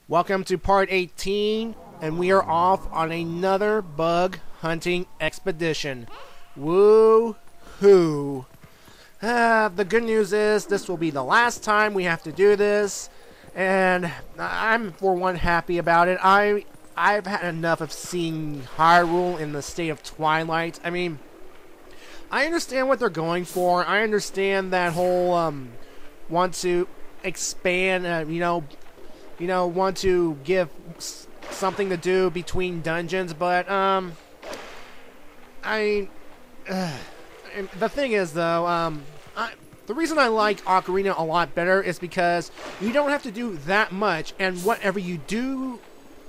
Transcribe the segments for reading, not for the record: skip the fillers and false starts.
Welcome to part 18, and we are off on another bug hunting expedition. Woo-hoo. The good news is this will be the last time we have to do this, and I'm for one happy about it. I've had enough of seeing Hyrule in the state of Twilight. I mean, I understand what they're going for. I understand that whole want to expand, want to give something to do between dungeons, but the thing is though, the reason I like Ocarina a lot better is because you don't have to do that much, and whatever you do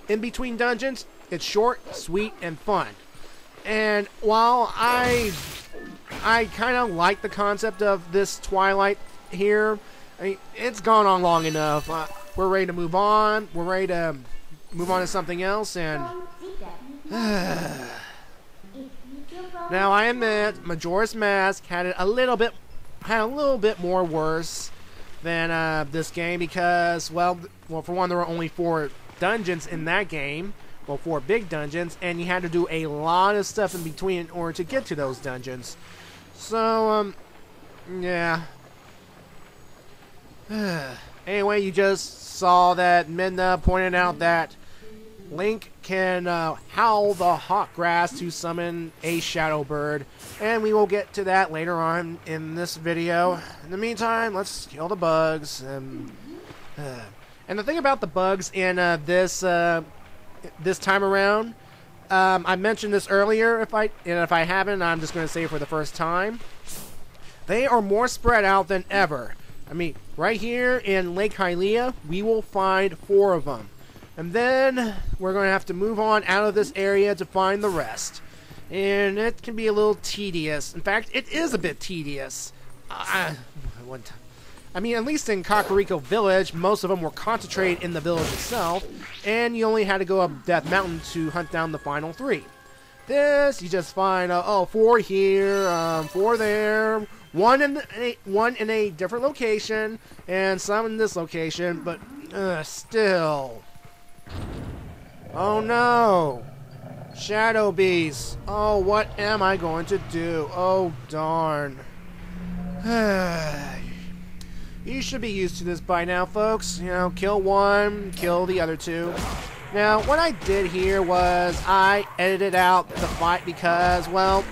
in between dungeons, it's short, sweet, and fun. And while I kind of like the concept of this Twilight here, I mean, it's gone on long enough. We're ready to move on. We're ready to move on to something else, and now I admit Majora's Mask had it a little bit more worse than this game because, well, for one, there were only 4 dungeons in that game. Well, 4 big dungeons, and you had to do a lot of stuff in between in order to get to those dungeons. So, yeah. Anyway, you just saw that Midna pointed out that Link can howl the hot grass to summon a shadow bird, and we will get to that later on in this video. In the meantime, let's kill the bugs. And the thing about the bugs in this time around, I mentioned this earlier. If I haven't, I'm just going to say it for the first time. They are more spread out than ever. I mean, right here in Lake Hylia, we will find 4 of them. And then we're going to have to move on out of this area to find the rest. And it can be a little tedious. In fact, it is a bit tedious. I mean, at least in Kakariko Village, most of them were concentrated in the village itself. And you only had to go up Death Mountain to hunt down the final 3. This, you just find, 4 here, 4 there. One in a different location, and some in this location, but still. Oh no! Shadow Beast! Oh, what am I going to do? Oh, darn. You should be used to this by now, folks. You know, kill one, kill the other 2. Now, what I did here was I edited out the fight because, well,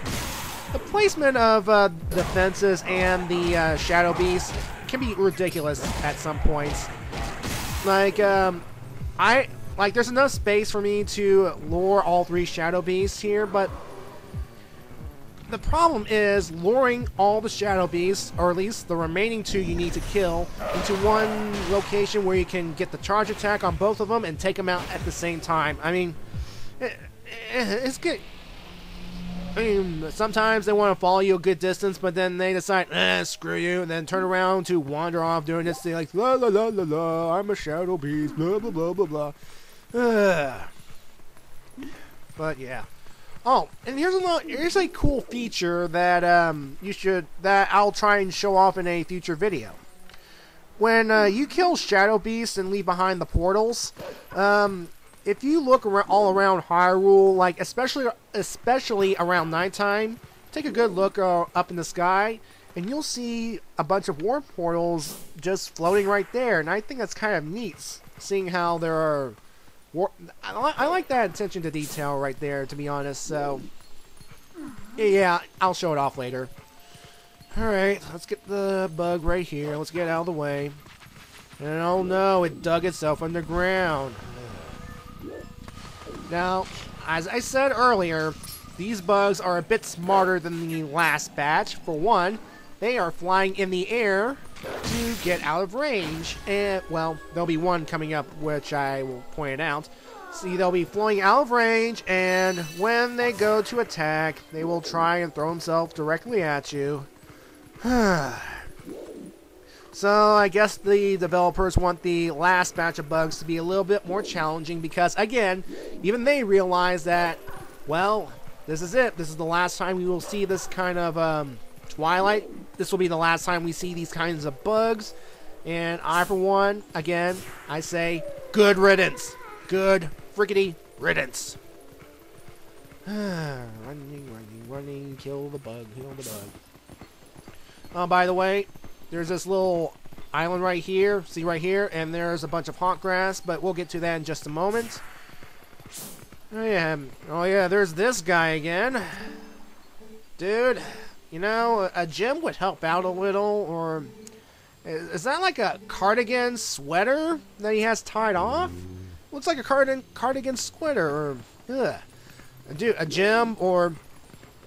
the placement of the fences and the Shadow Beast can be ridiculous at some points. Like, there's enough space for me to lure all 3 Shadow Beasts here, but the problem is luring all the Shadow Beasts, or at least the remaining 2 you need to kill, into one location where you can get the charge attack on both of them and take them out at the same time. I mean, it's good. I mean, sometimes they want to follow you a good distance, but then they decide, screw you, and then turn around to wander off doing this thing like, la la la la la, I'm a Shadow Beast, blah blah blah blah blah. But yeah. Oh, and here's a cool feature that that I'll try and show off in a future video. When you kill Shadow Beasts and leave behind the portals, if you look all around Hyrule, like especially around nighttime, take a good look up in the sky, and you'll see a bunch of warp portals just floating right there. And I think that's kind of neat, seeing how there are. I like that attention to detail right there, to be honest. So yeah, I'll show it off later. All right, let's get the bug right here. Let's get it out of the way. And oh no, it dug itself underground. Now, as I said earlier, these bugs are a bit smarter than the last batch. For one, they are flying in the air to get out of range. And, well, there'll be one coming up, which I will point out. See, they'll be flying out of range, and when they go to attack, they will try and throw themselves directly at you. So, I guess the developers want the last batch of bugs to be a little bit more challenging because, again, even they realize that, well, this is it. This is the last time we will see this kind of Twilight. This will be the last time we see these kinds of bugs. And I, for one, again, I say, Good riddance. Good friggity riddance. Running, kill the bug, kill the bug. Oh, by the way, there's this little island right here, see right here, and there's a bunch of hot grass, but we'll get to that in just a moment. Oh yeah, there's this guy again. Dude, you know, a gem would help out a little, or... Is that like a cardigan sweater that he has tied off? Looks like a cardigan sweater, or... Ugh. Dude, a gem, or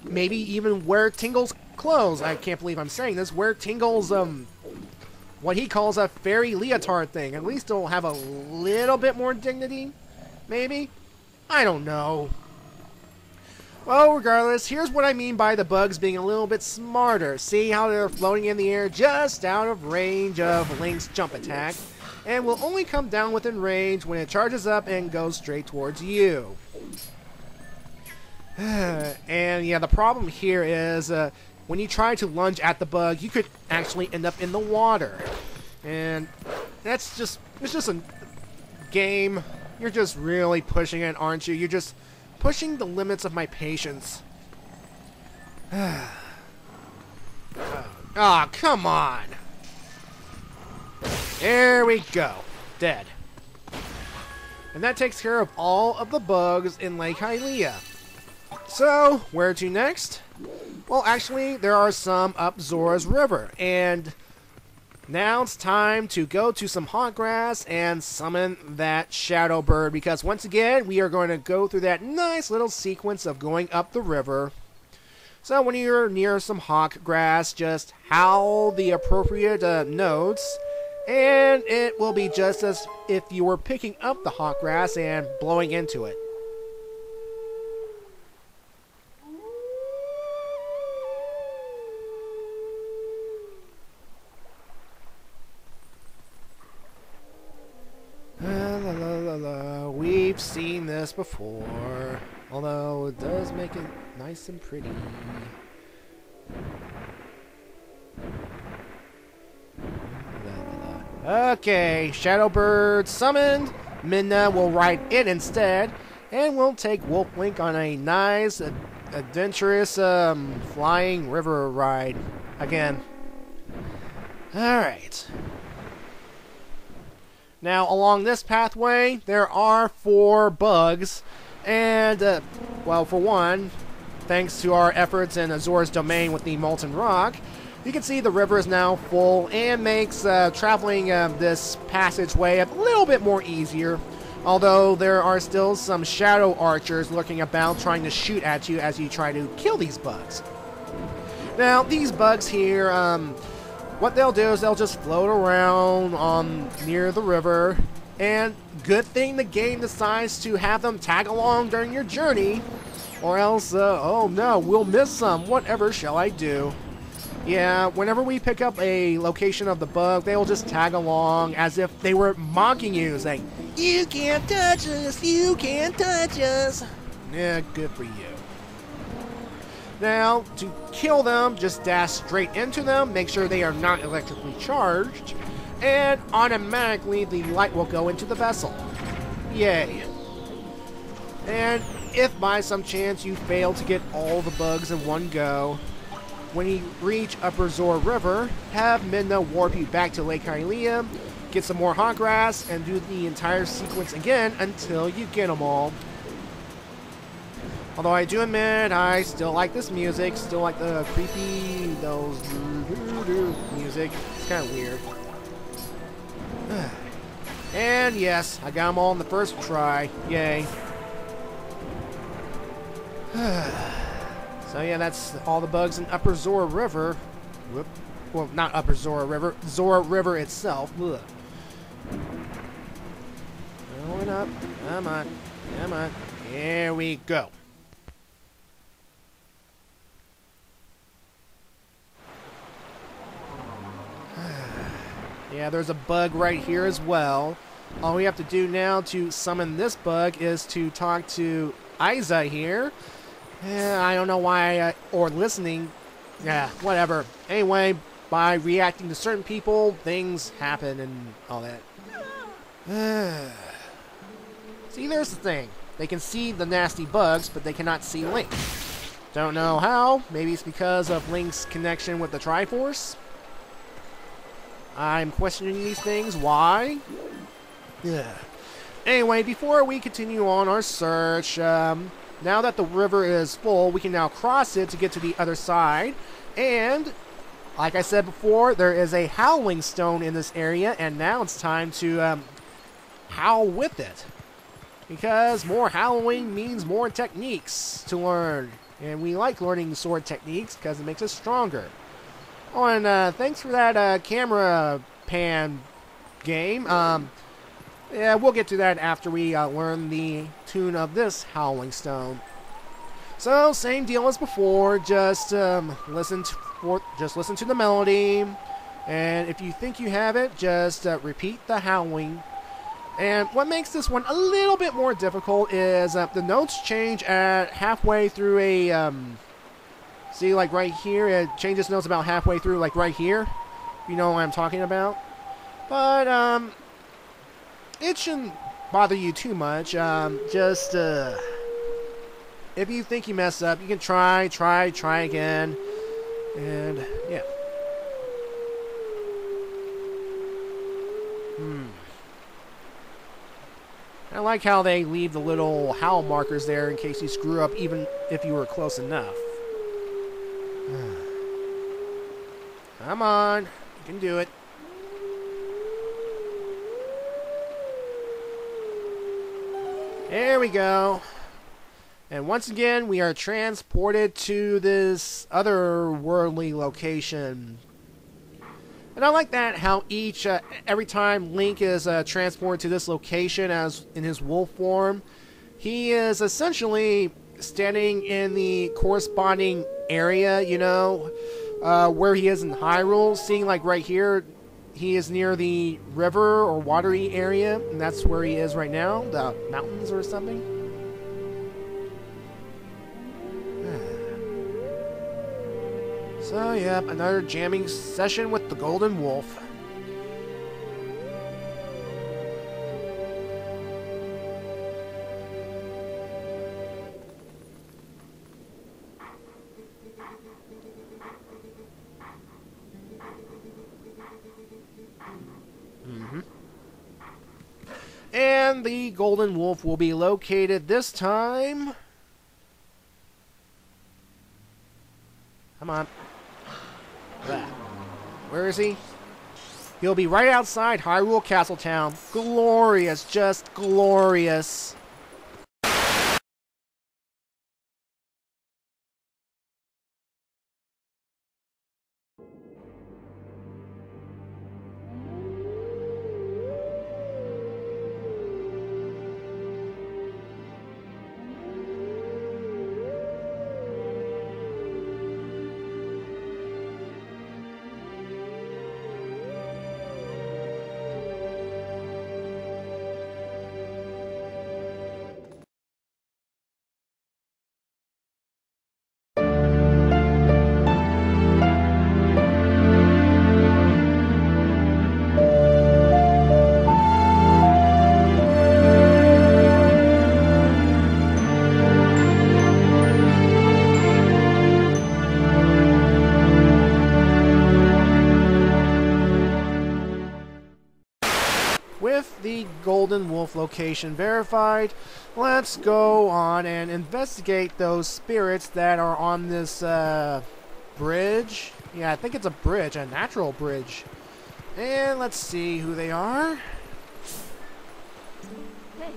maybe even wear Tingle's clothes. I can't believe I'm saying this. Wear Tingle's, what he calls a fairy leotard thing. At least it'll have a little bit more dignity, maybe? I don't know. Well, regardless, here's what I mean by the bugs being a little bit smarter. See how they're floating in the air just out of range of Link's jump attack, and will only come down within range when it charges up and goes straight towards you. And yeah, the problem here is when you try to lunge at the bug, you could actually end up in the water. And it's just a game. You're just really pushing it, aren't you? You're just pushing the limits of my patience. Ah, come on. There we go. Dead. And that takes care of all of the bugs in Lake Hylia. So, where to next? Well, actually, there are some up Zora's River, and now it's time to go to some hot grass and summon that shadow bird, because once again, we are going to go through that nice little sequence of going up the river. So when you're near some hot grass, just howl the appropriate notes, and it will be just as if you were picking up the hot grass and blowing into it. We've seen this before, although it does make it nice and pretty. Okay, Shadow Bird summoned. Midna will ride it instead, and we'll take Wolf Link on a nice, adventurous flying river ride again. Alright. Now, along this pathway, there are 4 bugs, and, well, for one, thanks to our efforts in Zora's Domain with the Molten Rock, you can see the river is now full and makes traveling this passageway a little bit more easier, although there are still some shadow archers lurking about trying to shoot at you as you try to kill these bugs. Now, these bugs here, what they'll do is they'll just float around near the river, and good thing the game decides to have them tag along during your journey, or else, oh no, we'll miss some. Whatever shall I do? Yeah, whenever we pick up a location of the bug, they will just tag along as if they were mocking you, saying, "You can't touch us, you can't touch us." Yeah, good for you. Now, to kill them, just dash straight into them, make sure they are not electrically charged, and automatically the light will go into the vessel. Yay. And if by some chance you fail to get all the bugs in one go, when you reach Upper Zora River, have Midna warp you back to Lake Hylia, get some more hot grass, and do the entire sequence again until you get them all. Although I do admit, I still like this music, still like the creepy, those music. It's kind of weird. And yes, I got them all in the first try. Yay. So yeah, that's all the bugs in Upper Zora River. Whoop. Well, not Upper Zora River, Zora River itself. Ugh. Going up. Come on. Come on. Here we go. Yeah, there's a bug right here as well. All we have to do now to summon this bug is to talk to Isa here. I don't know why, or listening. Yeah, whatever. Anyway, by reacting to certain people, things happen and all that. See, there's the thing. They can see the nasty bugs, but they cannot see Link. Don't know how. Maybe it's because of Link's connection with the Triforce. I'm questioning these things. Why? Yeah. Anyway, before we continue on our search, now that the river is full, we can now cross it to get to the other side. And, like I said before, there is a Howling Stone in this area, and now it's time to howl with it. Because more howling means more techniques to learn. And we like learning sword techniques because it makes us stronger. Oh, and thanks for that camera pan game. Yeah, we'll get to that after we learn the tune of this Howling Stone. So, same deal as before. Just listen to the melody, and if you think you have it, just repeat the howling. And what makes this one a little bit more difficult is the notes change at halfway through a, see, like right here, it changes notes about halfway through, like right here. You know what I'm talking about. But, it shouldn't bother you too much. Just, if you think you mess up, you can try again. And, yeah. I like how they leave the little howl markers there in case you screw up, even if you were close enough. Come on, you can do it. There we go. And once again, we are transported to this otherworldly location. And I like that, how every time Link is transported to this location as in his wolf form, he is essentially standing in the corresponding area, you know, where he is in Hyrule. Seeing like right here, he is near the river or watery area, and that's where he is right now, the mountains or something. So, yep, another jamming session with the Golden Wolf. And the Golden Wolf will be located this time. Come on. Where is he? He'll be right outside Hyrule Castletown. Glorious, just glorious. With the Golden Wolf location verified, let's go on and investigate those spirits that are on this bridge. Yeah, I think it's a bridge, a natural bridge. And let's see who they are. Hey.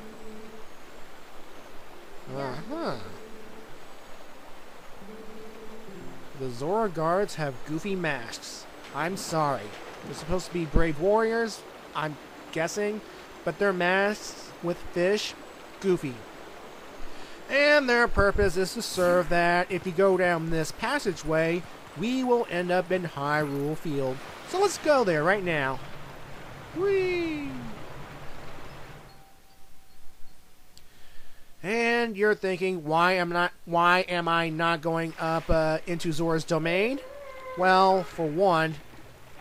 Uh-huh. The Zora guards have goofy masks. I'm sorry. They're supposed to be brave warriors, I'm guessing, but their masks with fish, goofy. And their purpose is to serve that if you go down this passageway, we will end up in Hyrule Field. So let's go there right now. Whee! And you're thinking, why am I not going up into Zora's domain? Well, for one,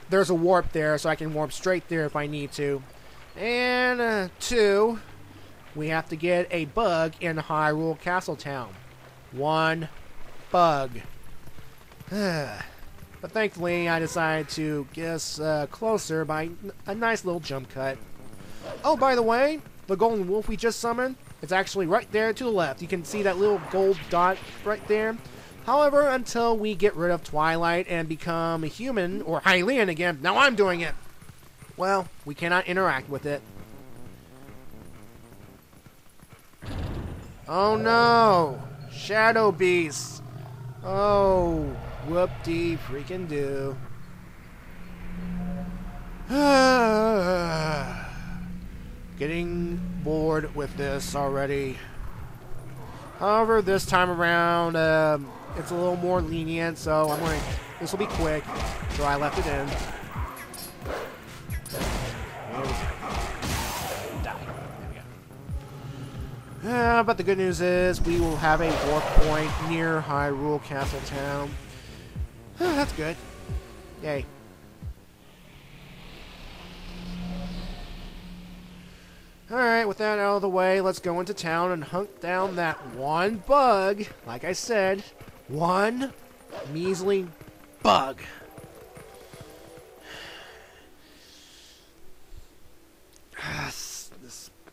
there's a warp there, so I can warp straight there if I need to. And two, we have to get a bug in Hyrule Castle Town. One bug. But thankfully, I decided to get us closer by a nice little jump cut. Oh, by the way, the golden wolf we just summoned, it's actually right there to the left. You can see that little gold dot right there. However, until we get rid of Twilight and become a human, or Hylian again, now I'm doing it, well, we cannot interact with it. Oh no! Shadow beasts! Oh, whoop-dee freaking do. Getting bored with this already. However, this time around, it's a little more lenient, so this will be quick. So I left it in. But the good news is we will have a warp point near Hyrule Castle Town. That's good. Yay. Alright, with that out of the way, let's go into town and hunt down that one bug. Like I said, one measly bug.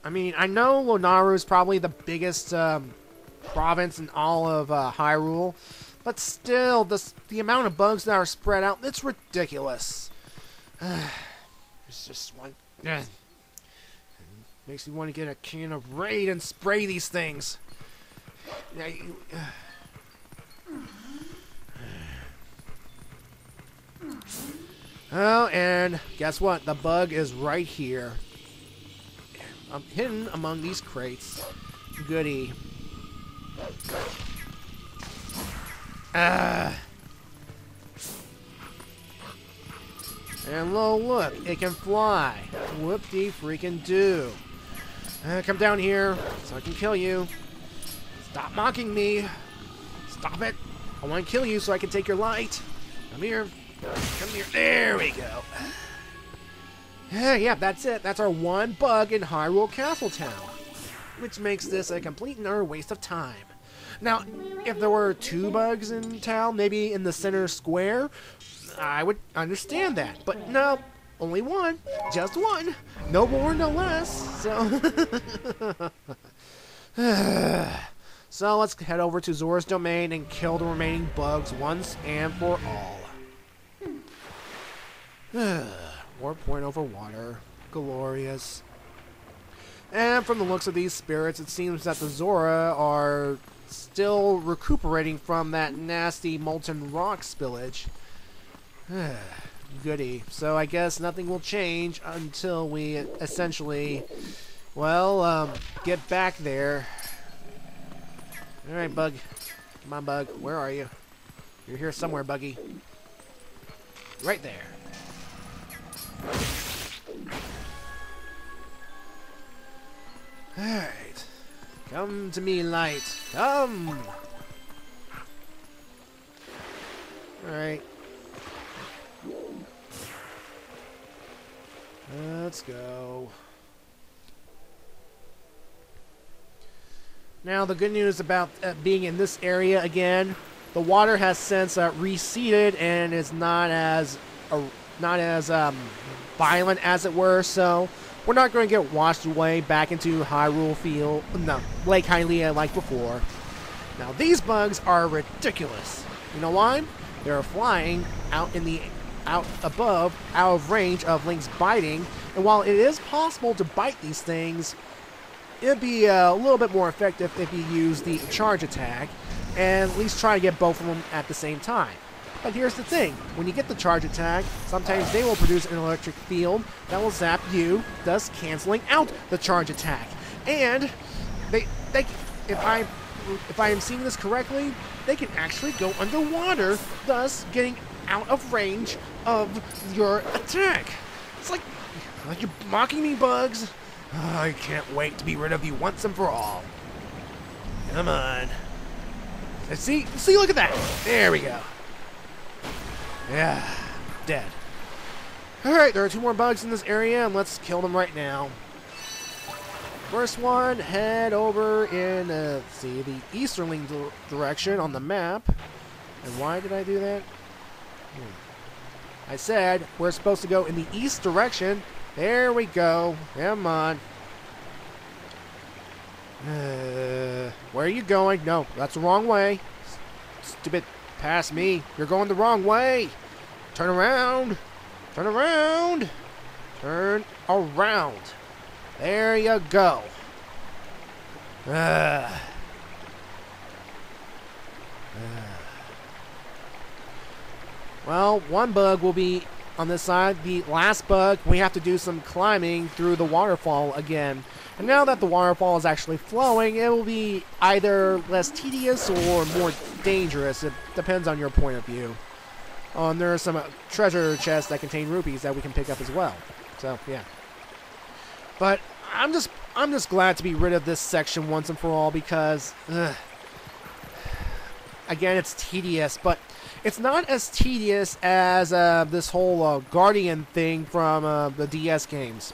I mean, I know Lonaru is probably the biggest province in all of Hyrule, but still, the amount of bugs that are spread out, it's ridiculous. It's just one... Makes me want to get a can of Raid and spray these things. Oh, and guess what? The bug is right here. I'm hidden among these crates. Goody. And look, it can fly. Whoop-dee freaking do. Come down here so I can kill you. Stop mocking me. Stop it. I want to kill you so I can take your light. Come here. Come here. There we go. Yeah, that's it. That's our one bug in Hyrule Castle Town. Which makes this a complete and utter waste of time. Now, if there were two bugs in town, maybe in the center square, I would understand that. But no, only one. Just one. No more, no less. So let's head over to Zora's Domain and kill the remaining bugs once and for all. Warp point over water. Glorious. And from the looks of these spirits, it seems that the Zora are still recuperating from that nasty molten rock spillage. Goody. So I guess nothing will change until we essentially, well, get back there. Alright, Bug. Come on, Bug. Where are you? You're here somewhere, Buggy. Right there. Alright. Come to me, light. Come! Alright. Let's go. Now, the good news about being in this area again, the water has since receded and is not as violent as it were, so we're not going to get washed away back into Lake Hylia like before. Now, these bugs are ridiculous. You know why? They're flying out of range of Link's biting, and while it is possible to bite these things, it'd be a little bit more effective if you use the charge attack and at least try to get both of them at the same time. But here's the thing, when you get the charge attack, sometimes they will produce an electric field that will zap you, thus canceling out the charge attack. And if I am seeing this correctly, they can actually go underwater, thus getting out of range of your attack. It's like you're mocking me, bugs. Oh, I can't wait to be rid of you once and for all. Come on. See, look at that. There we go. Yeah, dead. Alright, there are two more bugs in this area, and let's kill them right now. First one, head over in, let's see, the easterly direction on the map. And why did I do that? I said we're supposed to go in the east direction. There we go. Come on. Where are you going? No, that's the wrong way. Stupid, pass me. You're going the wrong way. Turn around. Turn around. Turn around. There you go. Well, one bug will be on this side. The last bug, we have to do some climbing through the waterfall again. And now that the waterfall is actually flowing, it will be either less tedious or more dangerous. It depends on your point of view. And there are some treasure chests that contain rupees that we can pick up as well. So, yeah. But I'm just glad to be rid of this section once and for all because, again, it's tedious, but it's not as tedious as this whole Guardian thing from the DS games.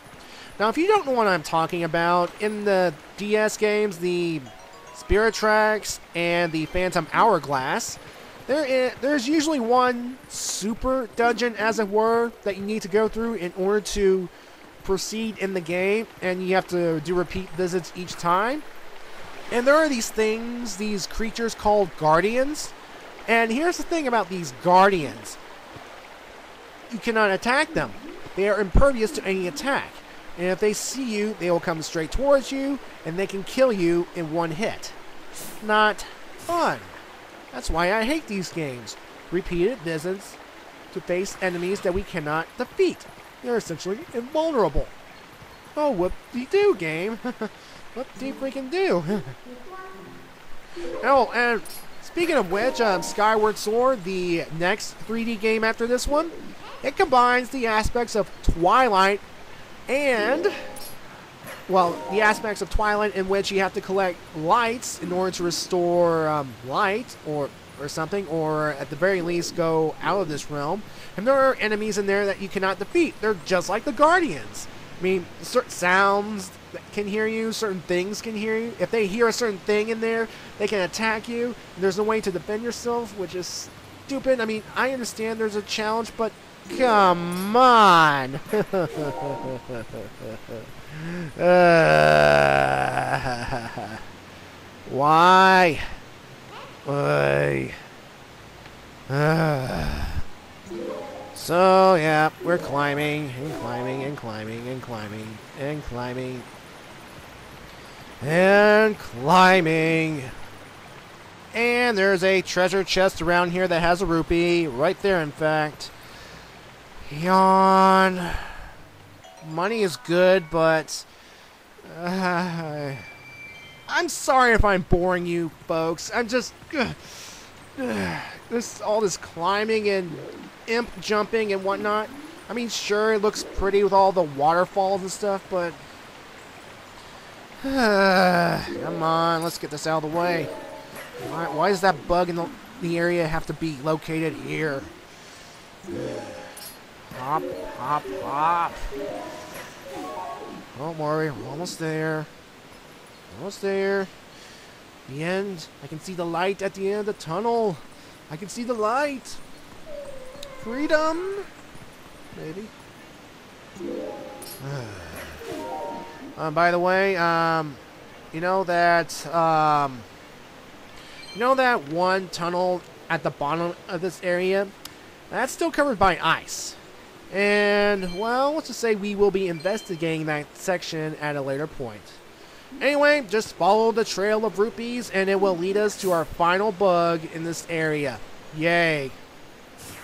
Now, if you don't know what I'm talking about, in the DS games, the Spirit Tracks and the Phantom Hourglass, there's usually one super dungeon, as it were, that you need to go through in order to proceed in the game, and you have to do repeat visits each time. And there are these things, these creatures called Guardians. And here's the thing about these Guardians. You cannot attack them. They are impervious to any attack. And if they see you, they will come straight towards you, and they can kill you in one hit. Not fun. That's why I hate these games. Repeated visits to face enemies that we cannot defeat. They're essentially invulnerable. Oh, whoop-de-doo, game. What do you freaking do? Oh, and speaking of which, Skyward Sword, the next 3D game after this one, it combines the aspects of Twilight and, well, the aspects of Twilight in which you have to collect lights in order to restore light or something, or at the very least go out of this realm. And there are enemies in there that you cannot defeat. They're just like the Guardians. I mean, certain sounds can hear you, certain things can hear you. If they hear a certain thing in there, they can attack you. And there's no way to defend yourself, which is stupid. I mean, I understand there's a challenge, but come on. Why? So, yeah, we're climbing and climbing and climbing and climbing and climbing and climbing. And there's a treasure chest around here that has a rupee. Right there, in fact. Yawn. Money is good, but I'm sorry if I'm boring you folks. I'm just all this climbing and imp jumping and whatnot. I mean, sure, it looks pretty with all the waterfalls and stuff, but come on, let's get this out of the way. Why does that bug in the area have to be located here? Hop, hop, hop. Don't worry, we're almost there. Almost there. The end. I can see the light at the end of the tunnel. I can see the light. Freedom. Maybe. By the way, you know that one tunnel at the bottom of this area? That's still covered by ice. And, well, let's just say we will be investigating that section at a later point. Anyway, just follow the trail of rupees and it will lead us to our final bug in this area. Yay.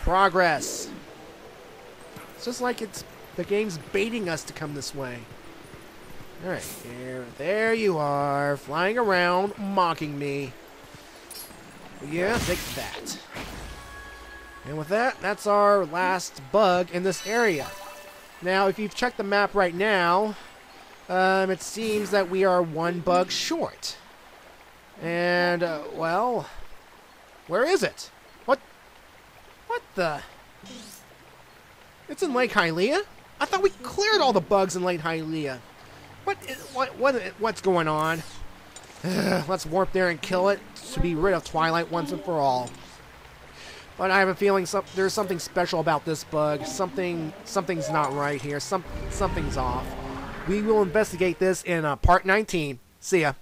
Progress. It's just like the game's baiting us to come this way. Alright, there you are, flying around, mocking me. Yeah, take that. And with that, that's our last bug in this area. Now, if you've checked the map right now, it seems that we are one bug short. And, well, where is it? What the? It's in Lake Hylia? I thought we cleared all the bugs in Lake Hylia. What's going on? Let's warp there and kill it to be rid of Twilight once and for all. But I have a feeling there's something special about this bug. Something's not right here. Something's off. We will investigate this in part 19. See ya.